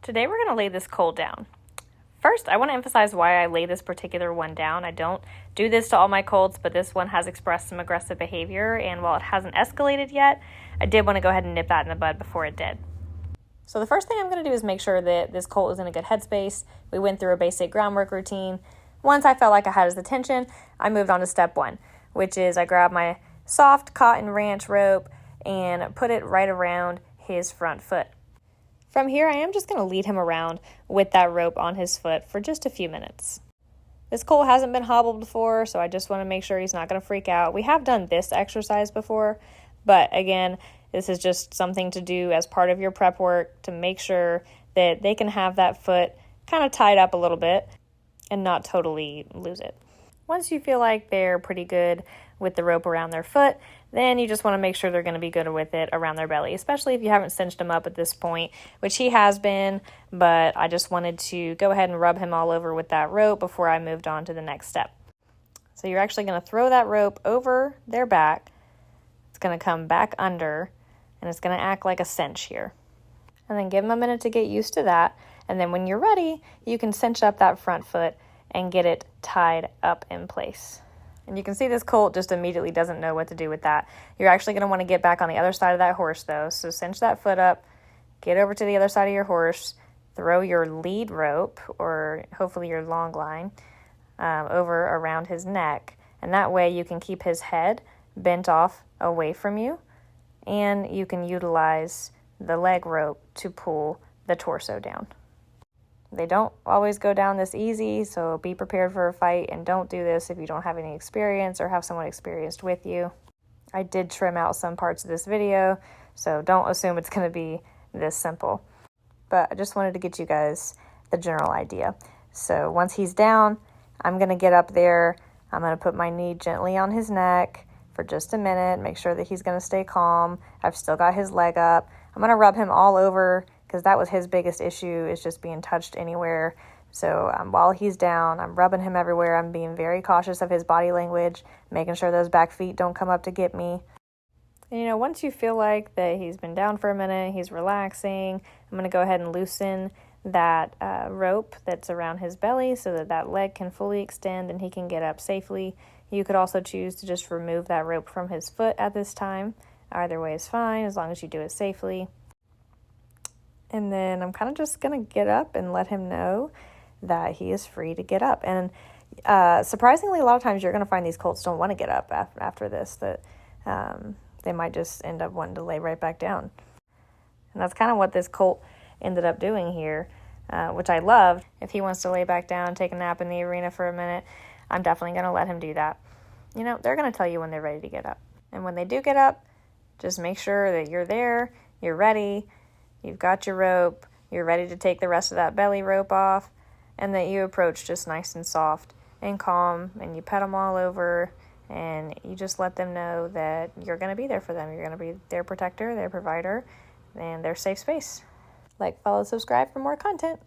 Today we're going to lay this colt down. First, I want to emphasize why I lay this particular one down. I don't do this to all my colts, but this one has expressed some aggressive behavior, and while it hasn't escalated yet, I did want to go ahead and nip that in the bud before it did. So the first thing I'm going to do is make sure that this colt is in a good headspace. We went through a basic groundwork routine. Once I felt like I had his attention, I moved on to step one, which is I grabbed my soft cotton ranch rope and put it right around his front foot. From here, I am just going to lead him around with that rope on his foot for just a few minutes. This colt hasn't been hobbled before, so I just want to make sure he's not going to freak out. We have done this exercise before, but again, this is just something to do as part of your prep work to make sure that they can have that foot kind of tied up a little bit and not totally lose it. Once you feel like they're pretty good with the rope around their foot, then you just want to make sure they're going to be good with it around their belly, especially if you haven't cinched him up at this point, which he has been, but I just wanted to go ahead and rub him all over with that rope before I moved on to the next step. So you're actually going to throw that rope over their back. It's going to come back under, and it's going to act like a cinch here. And then give them a minute to get used to that, and then when you're ready, you can cinch up that front foot and get it tied up in place. And you can see this colt just immediately doesn't know what to do with that. You're actually going to want to get back on the other side of that horse, though. So cinch that foot up, get over to the other side of your horse, throw your lead rope, or hopefully your long line, over around his neck. And that way you can keep his head bent off away from you, and you can utilize the leg rope to pull the torso down. They don't always go down this easy, so be prepared for a fight and don't do this if you don't have any experience or have someone experienced with you. I did trim out some parts of this video, so don't assume it's going to be this simple. But I just wanted to get you guys the general idea. So once he's down, I'm going to get up there. I'm going to put my knee gently on his neck for just a minute, make sure that he's going to stay calm. I've still got his leg up. I'm going to rub him all over, because that was his biggest issue, is just being touched anywhere. So while he's down, I'm rubbing him everywhere. I'm being very cautious of his body language, making sure those back feet don't come up to get me. And once you feel like that he's been down for a minute, he's relaxing, I'm going to go ahead and loosen that rope that's around his belly so that that leg can fully extend and he can get up safely. You could also choose to just remove that rope from his foot at this time. Either way is fine, as long as you do it safely. And then I'm kind of just going to get up and let him know that he is free to get up. And surprisingly, a lot of times you're going to find these colts don't want to get up after this, that they might just end up wanting to lay right back down. And that's kind of what this colt ended up doing here, which I love. If he wants to lay back down, take a nap in the arena for a minute, I'm definitely going to let him do that. They're going to tell you when they're ready to get up. And when they do get up, just make sure that you're there, you're ready, you've got your rope, you're ready to take the rest of that belly rope off, and that you approach just nice and soft and calm, and you pet them all over, and you just let them know that you're going to be there for them. You're going to be their protector, their provider, and their safe space. Like, follow, subscribe for more content.